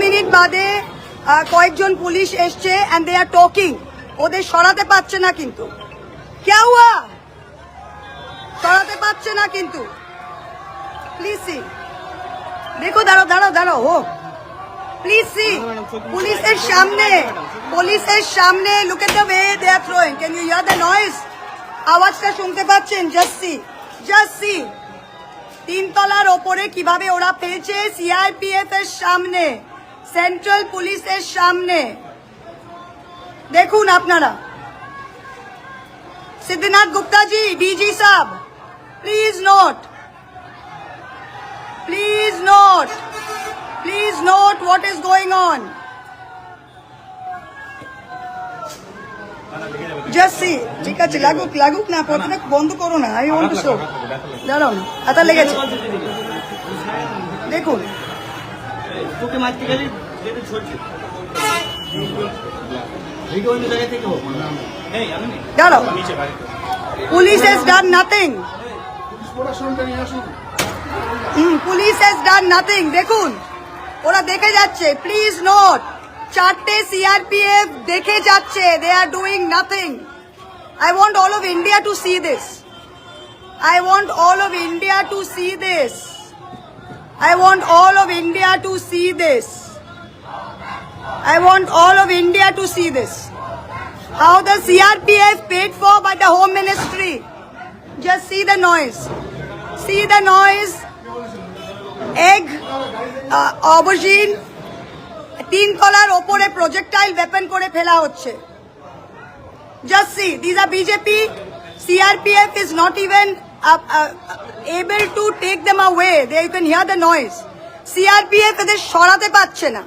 Minute বাদে কয়েকজন police এসছে এন্ড দে আর টকিং। ওদের সরাতে পারছে না, কিন্তু কে হুয়া, সরাতে পারছে না কিন্তু। প্লিজ সি, দেখো, দাঁড়াও হো, প্লিজ সি, পুলিশের সামনে look at the way they are throwing. Can you hear the noise? আওয়াজটা শুনতে পাচ্ছেন? জাস্ট সি, 3 তলার ওপরে কিভাবে ওরা ফেলছে, সিআরপিএফ এর সামনে, সেন্ট্রাল পুলিশের সামনে। দেখুন আপনারা। सिद्धिनाथ गुप्ता जी, डीजी साहब, please note what is going on. Just see, ঠিক আছে, লাগুক না, প্রথমে বন্ধ করো না। আমি ওয়ান্ট টু শো, দাঁড়াও না, হাতা লেগেছে। দেখুন, তোকে মারতে গেলে যেতে ছড়ছে ভিডিও অন্য জায়গা থেকে হোক। দাঁড়াও, police has done nothing. Police has done nothing. দেখুন, ওরা দেখে যাচ্ছে। প্লিজ নোট, 4টে সিআরপিএফ দেখে যাচ্ছে। They are doing nothing. I want all of India to see this. I want all of India to see this. I want all of India to see this. I want all of India to see this. How the CRPF paid for by the Home Ministry. Just see the noise. See the noise. Egg, aubergine, 3 তলার ওপরে projectile weapon করে ফেলা হচ্ছে। Just see, these are BJP. CRPF is not even able to take them away. There you can hear the noise. CRPF এদের সরাতে পারছে না।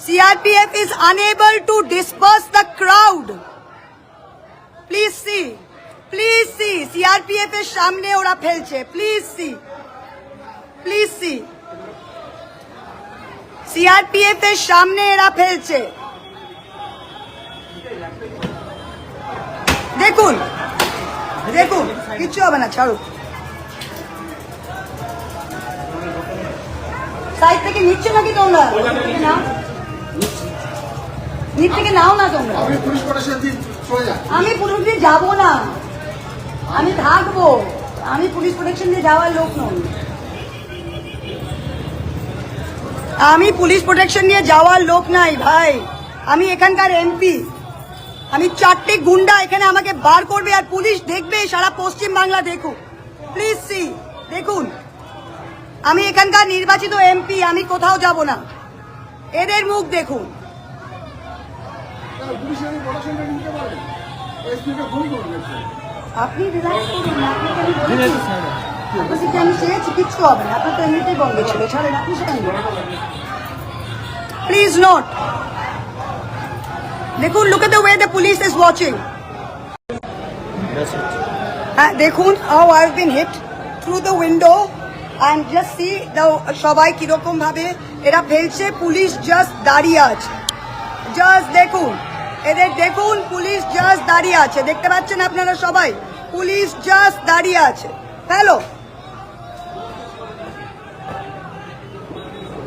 CRPF is unable to disperse the crowd. Please see. CRPF এর সামনে ওরা ফেলছে। Please see. CRPF এর সামনে এরা ফেলছে। দেখুন, কিচ্ছু হবে না, ছাড়ো। সাইড থেকে নিচ্ছে নাকি তোমরা? নিচ থেকে নাও না তোমরা। আমি পুলিশ দিয়ে যাবো না, আমি থাকবো। আমি পুলিশ প্রোটেকশন দিয়ে যাওয়ার লোক নই। আমি পুলিশ প্রোটেকশন নিয়ে যাওয়ার লোক নাই ভাই। আমি এখানকার এমপি। আমি 4টে গুন্ডা এখানে আমাকে বার করবে আর পুলিশ দেখবে, সারা পশ্চিম বাংলা দেখুক। প্লিজ সি, দেখুন, আমি এখানকার নির্বাচিত এমপি, আমি কোথাও যাব না। এদের মুখ দেখুন। আপনি রিল্যাক্স করুন, আপনাকে আমি চেয়েছি, কিচ্ছু হবে না। আপনার তো এমনিতেই বন্ধ ছিল, ছাড়েন, আপনি সেখানে। প্লিজ নোট, দেখুন, look at the way the police is watching. দেখুন, how I've been hit through the window and just see the সবাই কিরকম ভাবে এরা ফেলছে। পুলিশ জাস্ট দাঁড়িয়ে আছে। জাস্ট দেখুন, এদের দেখুন, পুলিশ জাস্ট দাঁড়িয়ে আছে। দেখতে পাচ্ছেন আপনারা সবাই? পুলিশ জাস্ট দাঁড়িয়ে আছে। হ্যালো,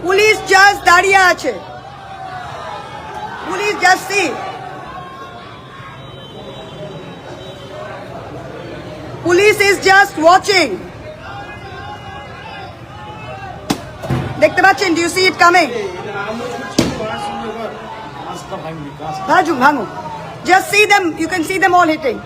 পুলিশ জাস্ট দাঁড়িয়ে আছে। Police just see, police is just watching. দেখতে পাচ্ছেন? Do you see it coming? ভাঙুন। Just see them, you can see them all hitting.